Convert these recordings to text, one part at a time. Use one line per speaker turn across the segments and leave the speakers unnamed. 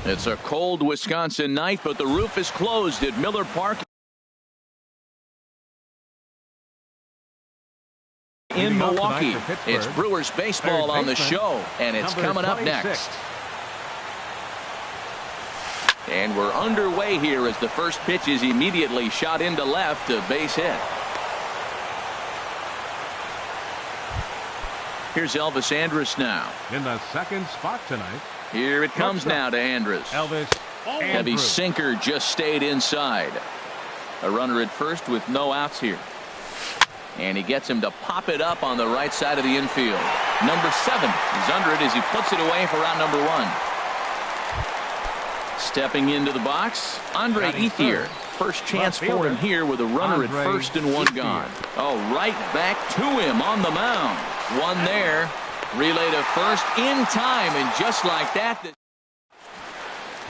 It's a cold Wisconsin night, but the roof is closed at Miller Park in Milwaukee. It's Brewers baseball on the show, and it's coming up next. And we're underway here as the first pitch is immediately shot into left, a base hit. Here's Elvis Andrus now.
In the second spot tonight.
Here it comes now to Andrus. Heavy sinker just stayed inside. A runner at first with no outs here. And he gets him to pop it up on the right side of the infield. Number 7 is under it as he puts it away for out number 1. Stepping into the box, Andre Ethier. First chance for him here with a runner at first and 1 gone. Oh, right back to him on the mound. 1 there. Relay to first in time, and just like that,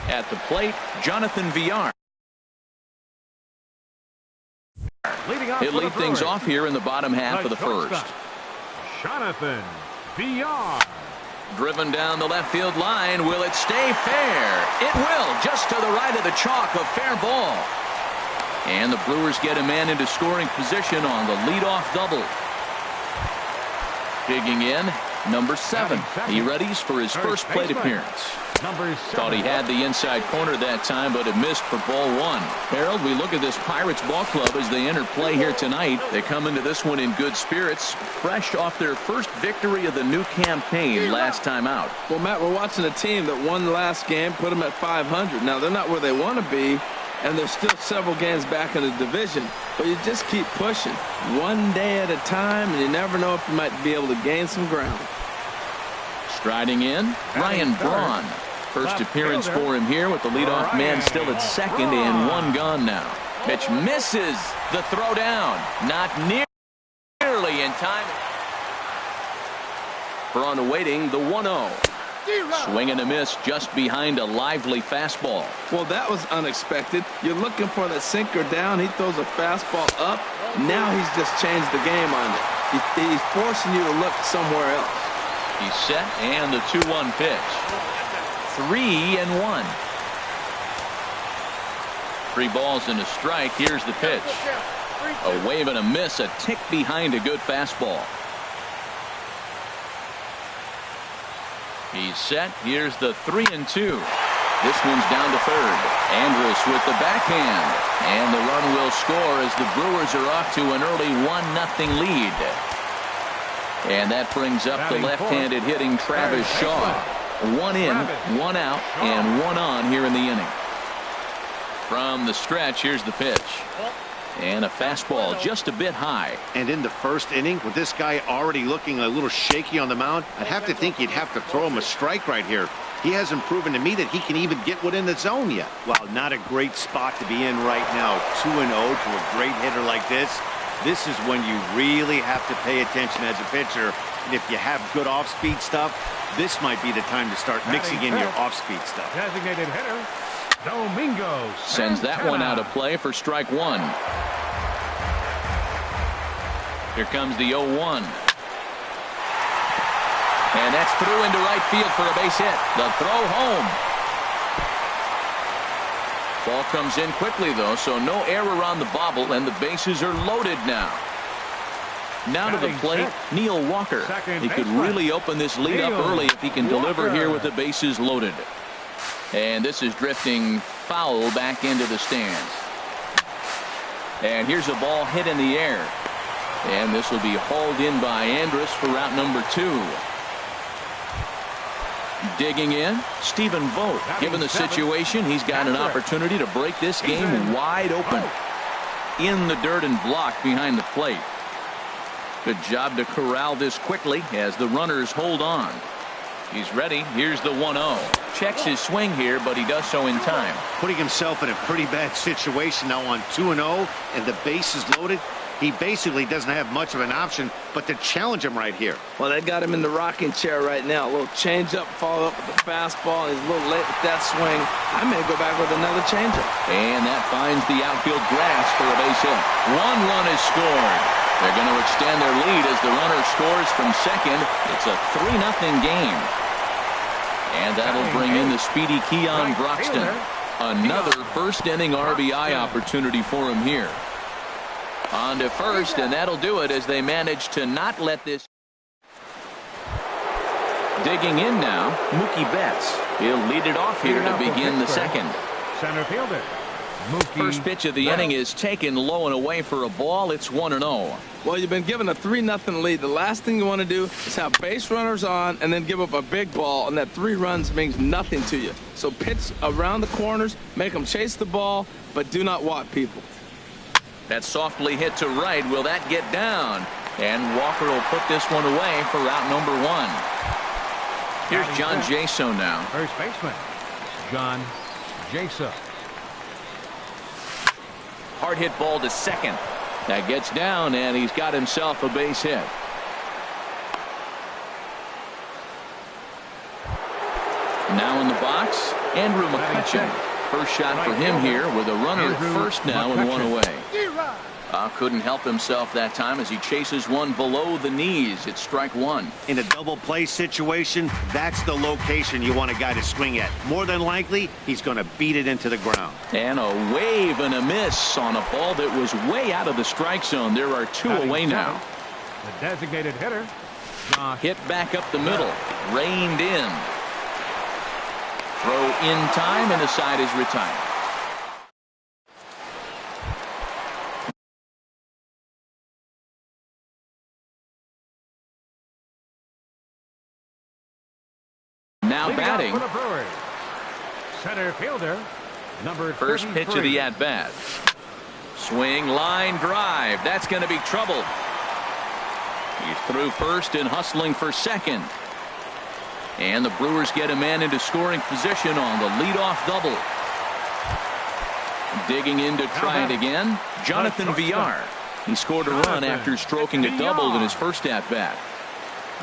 at the plate, Jonathan Villar. He'll lead things off here in the bottom half of the first.
Jonathan Villar.
Driven down the left field line. Will it stay fair? It will, just to the right of the chalk, a fair ball. And the Brewers get a man into scoring position on the leadoff double. Digging in, number 7. He readies for his first plate appearance. Thought he had the inside corner that time, but it missed for ball 1. Harold, we look at this Pirates ball club as they enter play here tonight. They come into this one in good spirits, fresh off their first victory of the new campaign last time out.
Well, Matt, we're watching a team that won the last game, put them at 500. Now, they're not where they want to be, and they're still several games back in the division, but you just keep pushing one day at a time, and you never know if you might be able to gain some ground.
Striding in, Ryan Braun. First appearance for him here with the leadoff man still at second and 1 gone now. Pitch misses the throw down. Not nearly in time. Braun awaiting the 1-0. Swing and a miss just behind a lively fastball.
Well, that was unexpected. You're looking for that sinker down. He throws a fastball up. Now he's just changed the game on it. He's forcing you to look somewhere else.
He's set, and the 2-1 pitch. 3-1. 3 balls and a strike. Here's the pitch. A wave and a miss, a tick behind a good fastball. He's set. Here's the 3-2. This one's down to third. Andrus with the backhand. And the run will score as the Brewers are off to an early 1-0 lead. And that brings up the left-handed hitting Travis Shaw. 1 in, 1 out, and 1 on here in the inning. From the stretch, here's the pitch. And a fastball just a bit high.
And in the first inning, with this guy already looking a little shaky on the mound, I'd have to think you'd have to throw him a strike right here. He hasn't proven to me that he can even get within the zone yet. Well, not a great spot to be in right now. 2-0 to a great hitter like this. This is when you really have to pay attention as a pitcher. And if you have good off-speed stuff, this might be the time to start mixing in your off-speed stuff.
Designated hitter, Domingo
sends that one out of play for strike 1. Here comes the 0-1. And that's through into right field for a base hit. The throw home. Ball comes in quickly, though, so no error on the bobble, and the bases are loaded now. Now to the plate, Neil Walker. He could really open this lead up early if he can deliver here with the bases loaded. And this is drifting foul back into the stands. And here's a ball hit in the air. And this will be hauled in by Andrus for route number 2. Digging in, Stephen Vogt. Given the situation, he's got an opportunity to break this game wide open. In the dirt and blocked behind the plate. Good job to corral this quickly as the runners hold on. He's ready. Here's the 1-0. Checks his swing here, but he does so in time.
Putting himself in a pretty bad situation now on 2-0, and the base is loaded. He basically doesn't have much of an option but to challenge him right here.
Well, they got him in the rocking chair right now. A little change-up, follow up with the fastball. He's a little late with that swing. I may go back with another change-up.
And that finds the outfield grass for a base hit. 1 run is scored. They're going to extend their lead as the runner scores from second. It's a 3-0 game. And that'll bring in the speedy Keon Broxton. Another first-inning RBI opportunity for him here. On to first, and that'll do it as they manage to not let this. Digging in now, Mookie Betts. He'll lead it off here to begin the second.
Center fielder.
First pitch of the inning is taken low and away for a ball. It's 1-0.
Well, you've been given a 3-0 lead. The last thing you want to do is have base runners on and then give up a big ball, and that 3 runs means nothing to you. So pitch around the corners, make them chase the ball, but do not walk people.
That's softly hit to right. Will that get down? And Walker will put this one away for out number 1. Here's John Jaso now.
First baseman, John Jaso.
Hard hit ball to second. That gets down, and he's got himself a base hit. Now in the box, Andrew McCutchen. First shot for him here with a runner at first now and 1 away. Couldn't help himself that time as he chases one below the knees. It's strike 1.
In a double play situation, that's the location you want a guy to swing at. More than likely, he's going to beat it into the ground.
And a wave and a miss on a ball that was way out of the strike zone. There are 2 away now.
The designated hitter, Josh.
Hit back up the middle. Reined in. Throw in time, and the side is retired. Now batting.
For the Brewers. Center fielder, number
First
33.
pitch of the at-bat. Swing, line, drive. That's going to be trouble. He's through first and hustling for second. And the Brewers get a man into scoring position on the leadoff double. Digging in to try it again, Jonathan Villar. He scored a run after stroking a double in his first at-bat.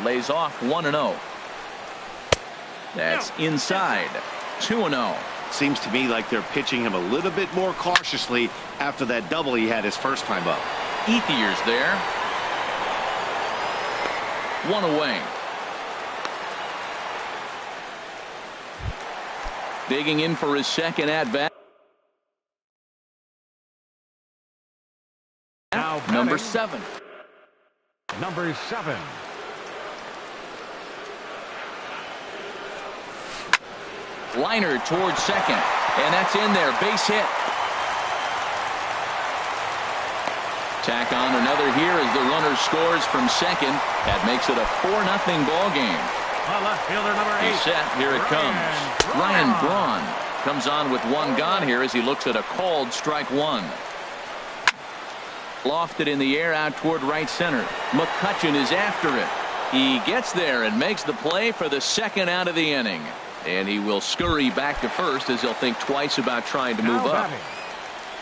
Lays off 1-0. That's inside. 2-0.
Seems to me like they're pitching him a little bit more cautiously after that double he had his first time up.
Ethier's there. 1 away. Digging in for his second at-bat. Number 7.
Number 7.
Liner towards second, and that's in there. Base hit. Tack on another here as the runner scores from second. That makes it a 4-0 ball game.
Left fielder number 8.
He's set. Here it comes. Ryan Braun comes on with 1 gone here as he looks at a called strike 1. Lofted in the air out toward right center. McCutchen is after it. He gets there and makes the play for the second out of the inning. And he will scurry back to first as he'll think twice about trying to move up.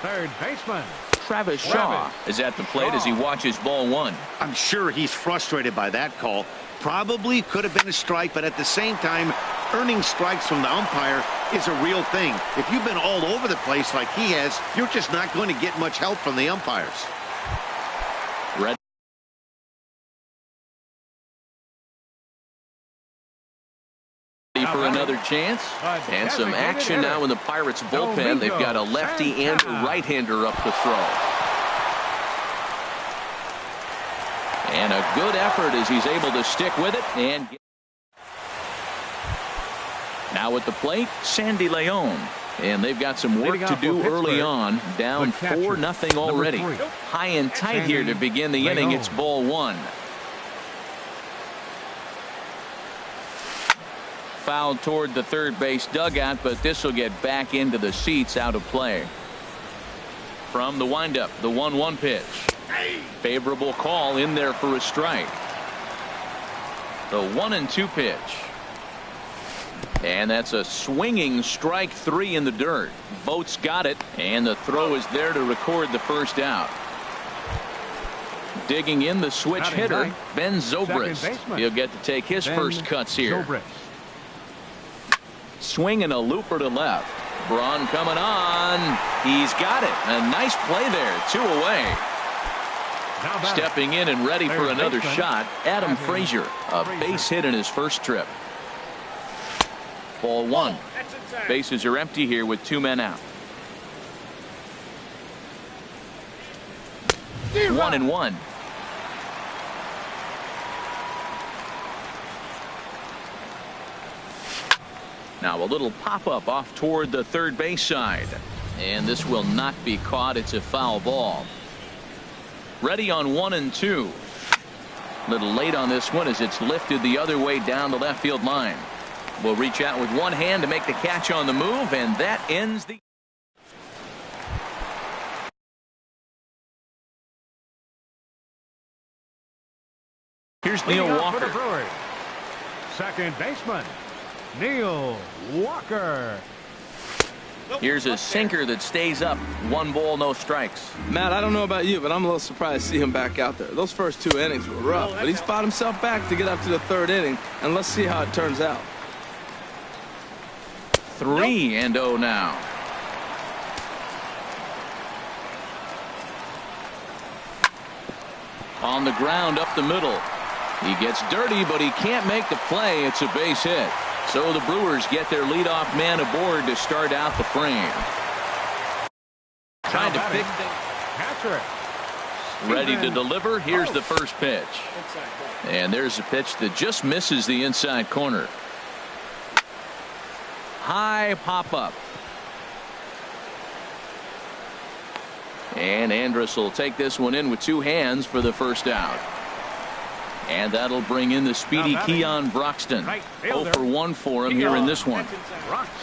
Third baseman
Travis Shaw is at the plate as he watches ball 1.
I'm sure he's frustrated by that call. Probably could have been a strike, but at the same time, earning strikes from the umpire is a real thing. If you've been all over the place like he has, you're just not going to get much help from the umpires.
Red for another chance, and some action now in the Pirates bullpen. They've got a lefty and a right-hander up to throw. And a good effort as he's able to stick with it. And now at the plate, Sandy Leon. And they've got some work to do early on. Down 4-0 already. High and tight here to begin the inning. It's ball 1. Fouled toward the third base dugout, but this will get back into the seats, out of play. From the windup, the 1-1 pitch. Favorable call in there for a strike. The 1-2 pitch. And that's a swinging strike 3 in the dirt. Votes got it, and the throw is there to record the first out. Digging in the switch hitter, Ben Zobrist. He'll get to take his first cuts here. Swinging a looper to left. Braun coming on. He's got it. A nice play there. 2 away. Stepping in and ready for another shot, Adam Frazier. A base hit in his first trip. Ball one. Bases are empty here with 2 men out. 1-1. Now a little pop-up off toward the third base side. And this will not be caught. It's a foul ball. Ready on 1-2. Little late on this one as it's lifted the other way down the left field line. Will reach out with one hand to make the catch on the move, and that ends the... Here's Neil Walker.
Second baseman, Neil Walker.
Here's a sinker that stays up. 1 ball, no strikes.
Matt, I don't know about you, but I'm a little surprised to see him back out there. Those first 2 innings were rough, but he's fought himself back to get up to the 3rd inning, and let's see how it turns out.
3-0 now. On the ground up the middle. He gets dirty, but he can't make the play. It's a base hit. So the Brewers get their leadoff man aboard to start out the frame. Trying to pick things. Ready to deliver. Here's the first pitch. And there's a pitch that just misses the inside corner. High pop up. And Andrus will take this one in with 2 hands for the first out. And that'll bring in the speedy Keon Broxton. 0 for 1 for him here in this one.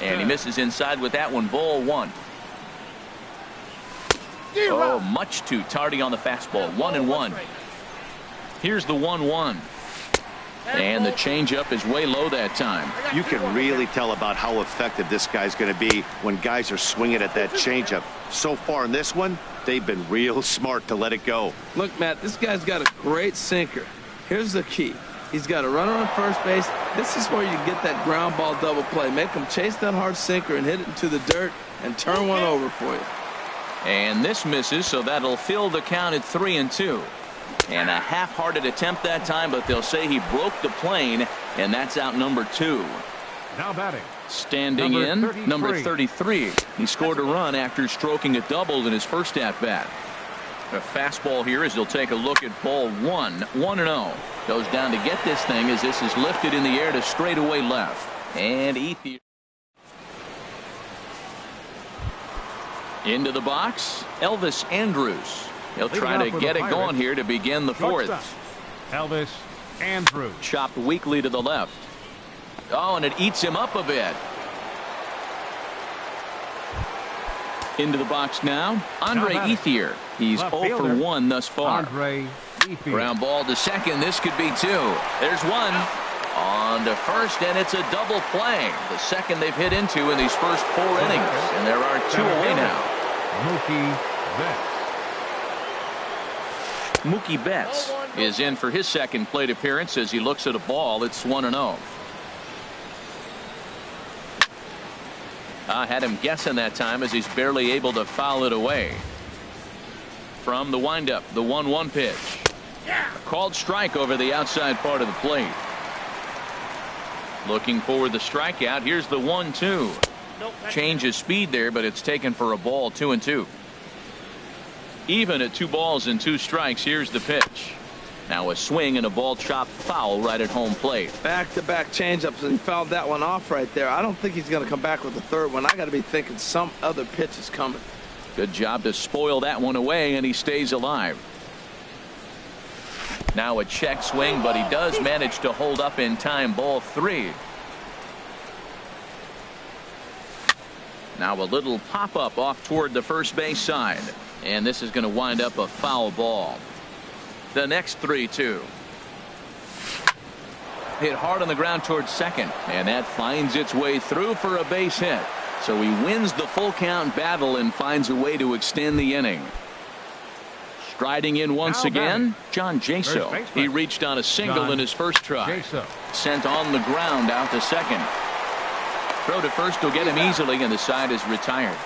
And he misses inside with that one. Ball 1. Oh, much too tardy on the fastball. 1-1. Here's the 1-1. And the changeup is way low that time.
You can really tell about how effective this guy's going to be when guys are swinging at that changeup. So far in this one, they've been real smart to let it go.
Look, Matt, this guy's got a great sinker. Here's the key. He's got a runner on first base. This is where you get that ground ball double play. Make him chase that hard sinker and hit it into the dirt and turn one over for you.
And this misses, so that'll fill the count at 3-2. And a half-hearted attempt that time, but they'll say he broke the plane, and that's out number 2.
Now batting.
Standing number 33. He scored a run after stroking a double in his first at-bat. A fastball here as he'll take a look at ball 1. 1-0. Goes down to get this thing as this is lifted in the air to straightaway left. And Ethier into the box. Elvis Andrus. He'll try to get it going here to begin the 4th.
Elvis Andrus.
Chopped weakly to the left. Oh, and it eats him up a bit. Into the box now. Andre Ethier. He's 0 for 1 thus far.
Andre Ethier.
Ground ball to second. This could be 2. There's 1. On to first, and it's a double play. The second they've hit into in these first 4 innings. And there are 2 away now. Mookie Betts is in for his second plate appearance as he looks at a ball. It's 1-0. I had him guessing that time as he's barely able to foul it away. From the windup, the 1-1 pitch. A called strike over the outside part of the plate. Looking for the strikeout. Here's the 1-2. Change of speed there, but it's taken for a ball. 2-2. Even at 2 balls and 2 strikes. Here's the pitch. Now a swing and a ball chopped foul right at home plate.
Back-to-back changeups, and he fouled that one off right there. I don't think he's going to come back with the 3rd one. I got to be thinking some other pitch is coming.
Good job to spoil that one away, and he stays alive. Now a check swing, but he does manage to hold up in time. Ball 3. Now a little pop-up off toward the first base side. And this is going to wind up a foul ball. The next 3-2. Hit hard on the ground towards second. And that finds its way through for a base hit. So he wins the full count battle and finds a way to extend the inning. Striding in once again, John Jaso. He reached on a single in his first try. Sent on the ground out to second. Throw to first will get him easily, and the side is retired.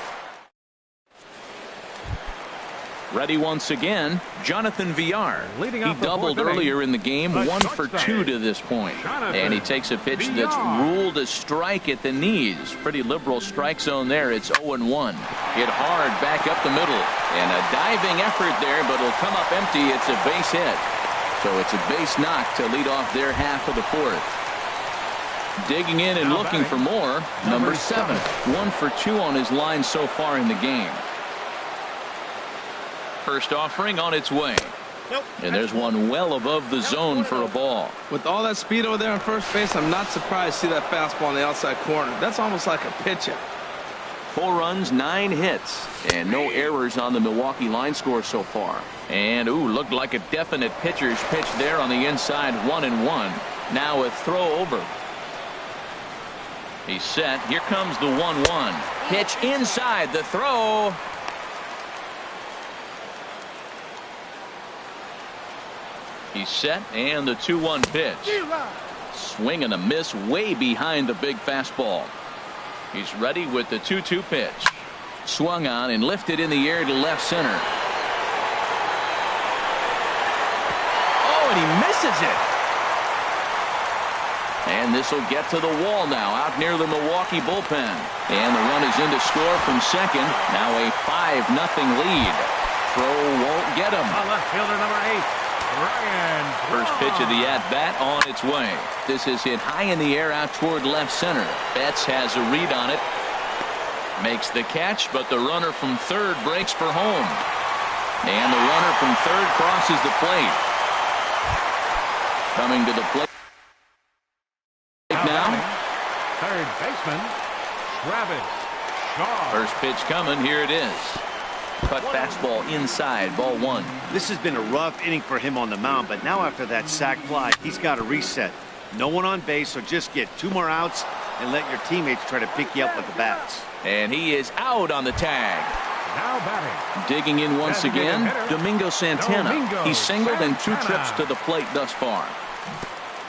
Ready once again, Jonathan Villar.
Leading
He
off the
doubled
fourth inning,
earlier in the game,
the
1 for
shortstop,
2 to this point. And he takes a pitch that's
Villar.
ruled a strike at the knees. Pretty liberal strike zone there. It's 0-1. Hit hard back up the middle. And a diving effort there, but it'll come up empty. It's a base hit. So it's a base knock to lead off their half of the fourth. Digging in and looking for more, number 7. 1 for 2 on his line so far in the game. First offering on its way. And there's one well above the zone for a ball.
With all that speed over there on first base, I'm not surprised to see that fastball on the outside corner. That's almost like a pitch-up.
4 runs, 9 hits, and no errors on the Milwaukee line score so far. And, looked like a definite pitcher's pitch there on the inside, 1-1. Now a throw over. He's set. Here comes the 1-1. Pitch inside. The throw. He's set, and the 2-1 pitch. Swing and a miss way behind the big fastball. He's ready with the 2-2 pitch. Swung on and lifted in the air to left center. Oh, and he misses it. And this will get to the wall now, out near the Milwaukee bullpen. And the run is in to score from second. Now a 5-0 lead. Throw won't get him.
Left fielder number 8.
First pitch of the at-bat on its way. This is hit high in the air out toward left center. Betts has a read on it. Makes the catch, but the runner from third breaks for home. And the runner from third crosses the plate. Coming to the plate now.
Third baseman, Travis Shaw.
First pitch coming. Here it is. Cut fastball inside, ball 1.
This has been a rough inning for him on the mound, but now after that sac fly, he's got to reset. No one on base, so just get 2 more outs and let your teammates try to pick you up with the bats.
And he is out on the tag.
Now batting.
Digging in once again, Domingo Santana.
Domingo
He's singled in 2
Santana.
trips to the plate thus far.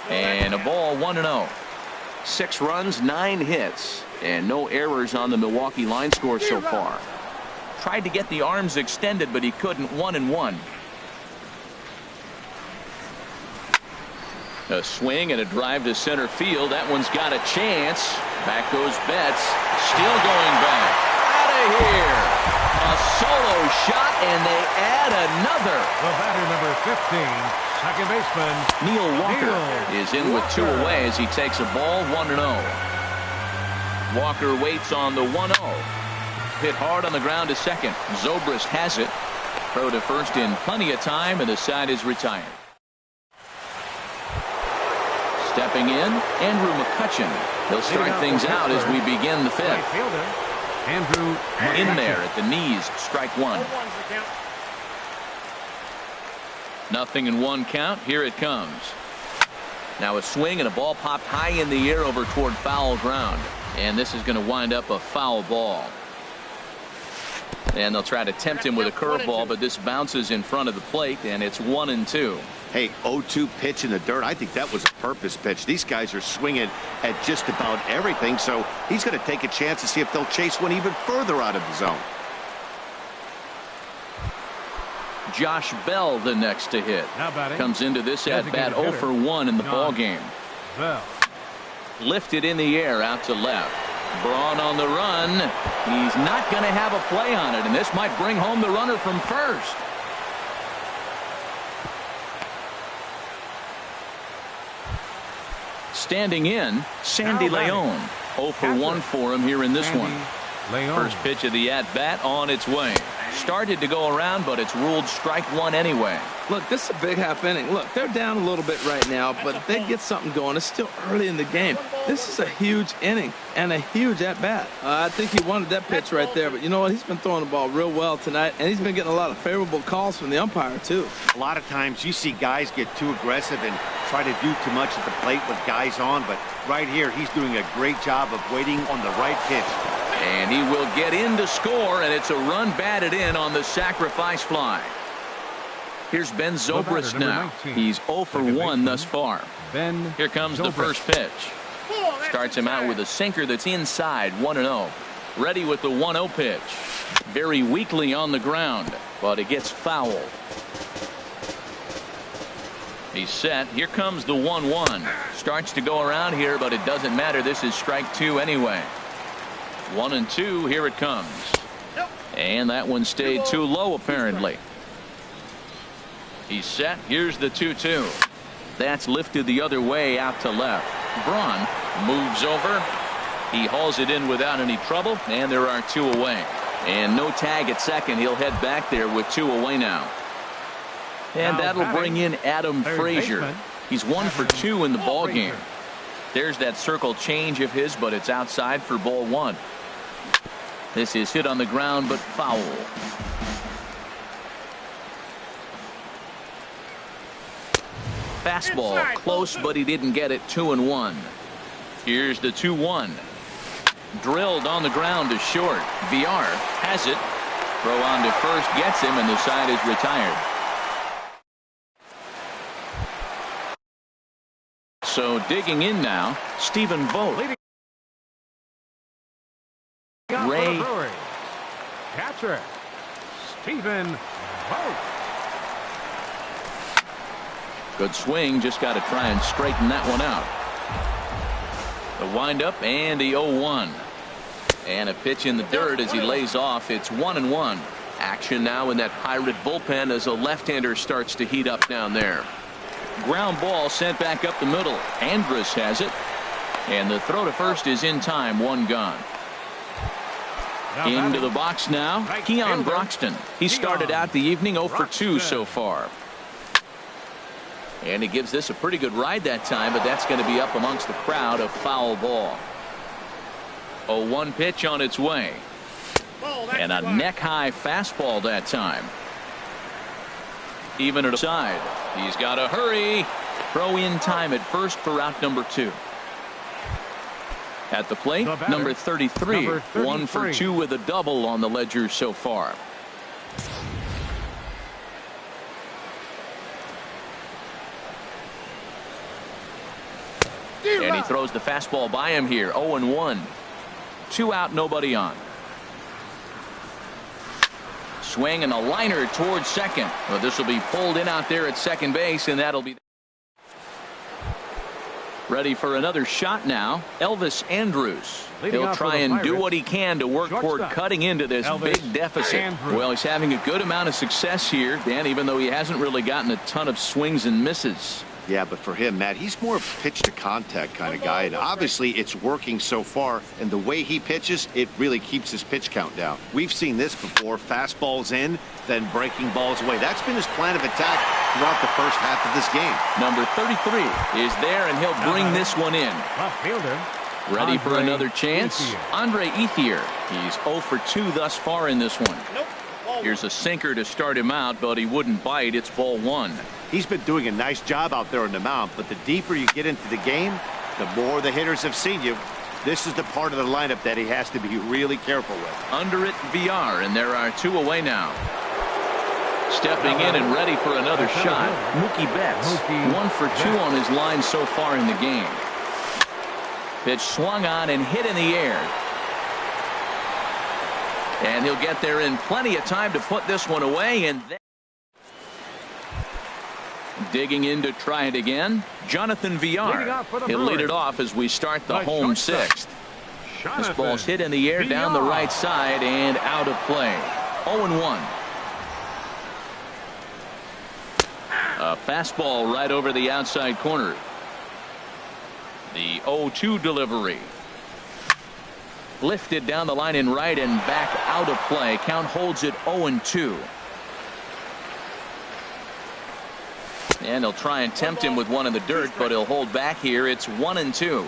And a ball 1-0. 6 runs, 9 hits, and no errors on the Milwaukee line score so far. Tried to get the arms extended, but he couldn't. 1-1. A swing and a drive to center field. That one's got a chance. Back goes Betts. Still going back. Out of here. A solo shot, and they add another.
The batter number 15, second baseman
Neil Walker
Neil
is in with 2
Walker.
away as he takes a ball. 1-0. Walker waits on the 1-0. Hit hard on the ground to second. Zobrist has it. Throw to first in plenty of time, and the side is retired. Stepping in, Andrew McCutcheon. He'll start things out as we begin the
right
5th.
fielder, Andrew
In
McCutcheon.
there at the knees, strike 1. 0-1 count. Here it comes. Now a swing and a ball popped high in the air over toward foul ground. And this is going to wind up a foul ball. And they'll try to tempt him with a curveball, but this bounces in front of the plate, and it's 1-2.
Hey, 0-2 pitch in the dirt. I think that was a purpose pitch. These guys are swinging at just about everything, so he's going to take a chance to see if they'll chase one even further out of the zone.
Josh Bell the next to hit.
Now batting.
Comes into this at-bat
Designated
0 for 1 in the
hitter,
ball game.
Bell.
Lifted in the air out to left. Braun on the run. He's not going to have a play on it, and this might bring home the runner from first. Standing in, Sandy
Now batting.
Leon. 0 for 1 for him here in this
Sandy
one.
Leon.
First pitch of the at-bat on its way. Started to go around, but it's ruled strike 1 anyway.
Look, this is a big half inning. Look, they're down a little bit right now, but if they get something going, it's still early in the game. This is a huge inning and a huge at-bat. I think he wanted that pitch right there, but you know what? He's been throwing the ball real well tonight, and he's been getting a lot of favorable calls from the umpire, too.
A lot of times you see guys get too aggressive and try to do too much at the plate with guys on, but right here he's doing a great job of waiting on the right pitch.
And he will get in to score, and it's a run batted in on the sacrifice fly. Here's Ben Zobrist
number
now.
19.
He's 0 for 1 thus far.
Ben
Here comes the
Zobrist.
first pitch. Starts him out with a sinker that's inside, 1-0. Ready with the 1-0 pitch. Very weakly on the ground, but it gets fouled. He's set. Here comes the 1-1. Starts to go around here, but it doesn't matter. This is strike two anyway. 1-2. Here it comes. And that one stayed too low, apparently. He's set. Here's the 2-2. That's lifted the other way out to left. Braun moves over. He hauls it in without any trouble, and there are two away. And no tag at second. He'll head back there with two away now. And that'll bring in Adam Frazier. He's 1 for 2 in the ball game. There's that circle change of his, but it's outside for ball one. This is hit on the ground, but foul. Fastball close, but he didn't get it. 2-1. Here's the 2-1. Drilled on the ground to short. VR has it. Throw on to first gets him, and the side is retired. So digging in now, Stephen Vogt. Ray.
Catcher, Stephen Vogt.
Good swing. Just got to try and straighten that one out. The windup and the 0-1. And a pitch in the dirt as he lays off. It's 1-1. Action now in that Pirate bullpen as a left-hander starts to heat up down there. Ground ball sent back up the middle. Andrus has it. And the throw to first is in time. One gone. Into the box now. Keon Broxton. He started out the evening 0 for 2 so far. And he gives this a pretty good ride that time, but that's going to be up amongst the crowd. A foul ball. 0-1 pitch on its way. And a neck-high fastball that time. Even at a side. He's got to hurry. Throw in time at first for out number 2. At the plate, number 33. 1 for 2 with a double on the ledger so far. And he throws the fastball by him here. 0-1. 2 out, nobody on. Swing and a liner towards second. Well, this will be pulled in out there at second base, and that'll be ready for another shot now. Elvis Andrus. He'll try and do what he can to work toward cutting into this big deficit. Well, he's having a good amount of success here, Dan, even though he hasn't really gotten a ton of swings and misses.
Yeah, but for him, Matt, he's more of a pitch to contact kind of guy, and obviously it's working so far, and the way he pitches, it really keeps his pitch count down. We've seen this before. Fastballs in, then breaking balls away. That's been his plan of attack throughout the first half of this game.
Number 33 is there, and he'll bring this one in.
Left fielder.
Ready for another chance. Andre Ethier. He's 0 for 2 thus far in this one. Here's a sinker to start him out, but he wouldn't bite. It's ball one.
He's been doing a nice job out there on the mound, but the deeper you get into the game, the more the hitters have seen you. This is the part of the lineup that he has to be really careful with.
Under it, VR, and there are 2 away now. Stepping in and ready for another shot, Mookie Betts. 1 for 2 on his line so far in the game. Pitch swung on and hit in the air. And he'll get there in plenty of time to put this one away. And then digging in to try it again, Jonathan VR. He'll lead it off as we start the home 6th. This ball's hit in the air down the right side and out of play. 0-1. A fastball right over the outside corner. The 0-2 delivery. Lifted down the line in right and back out of play. Count holds it 0-2. And he'll try and tempt him with one in the dirt, but he'll hold back here. It's 1-2.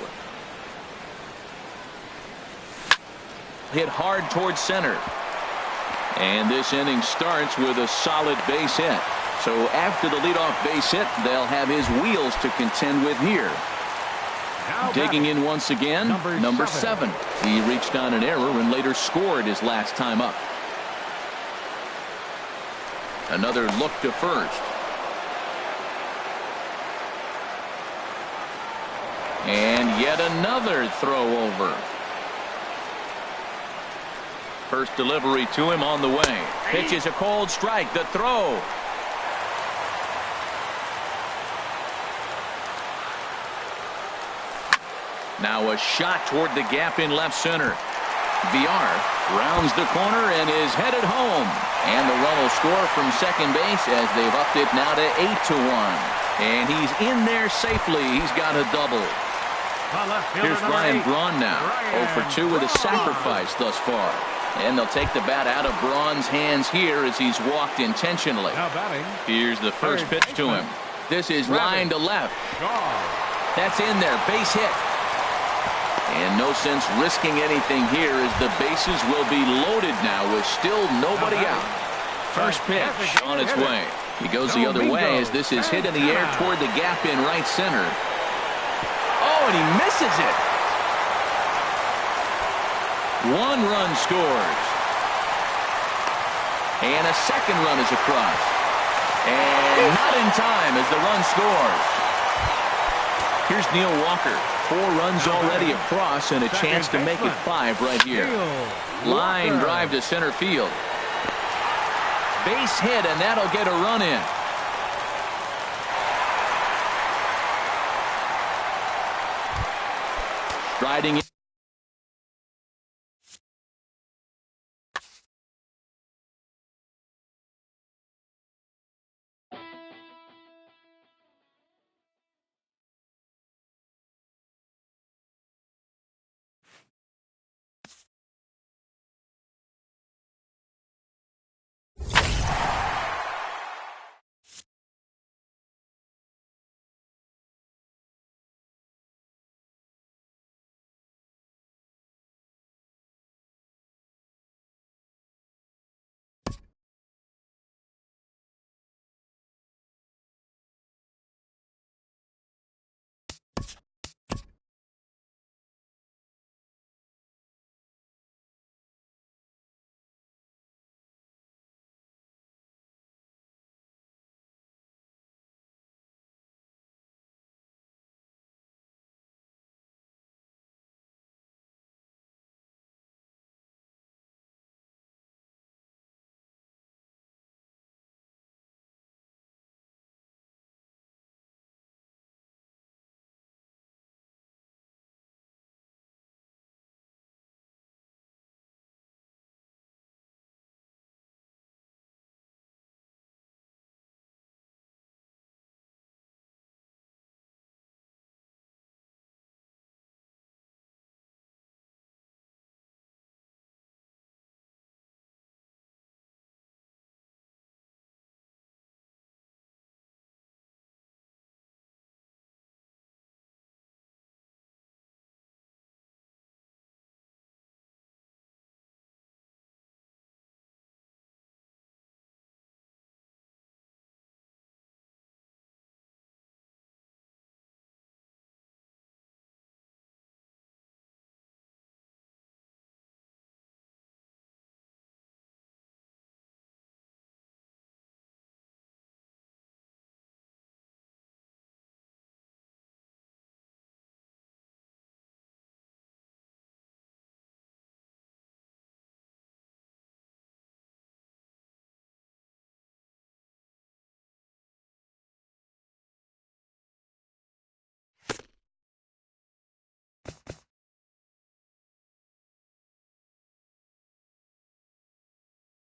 Hit hard towards center. And this inning starts with a solid base hit. So after the leadoff base hit, they'll have his wheels to contend with here. Digging in once again, number 7. He reached on an error and later scored his last time up. Another look to first. And yet another throw over. First delivery to him on the way. Pitch is a cold strike. The throw. Now a shot toward the gap in left center. VR rounds the corner and is headed home. And the run will score from second base as they've upped it now to 8-1. And he's in there safely. He's got a double. Here's Ryan Braun now. 0 for 2 with a sacrifice thus far. And they'll take the bat out of Braun's hands here as he's walked intentionally. Here's the first pitch to him. This is line to left. That's in there. Base hit. And no sense risking anything here as the bases will be loaded now with still nobody out. First pitch on its way. He goes the other way as this is hit in the air toward the gap in right center. Oh, and he misses it. 1 run scores. And a second run is across. And not in time as the run scores. Here's Neil Walker. 4 runs already across and a chance to make it 5 right here. Line drive to center field. Base hit, and that'll get a run in. Striding in.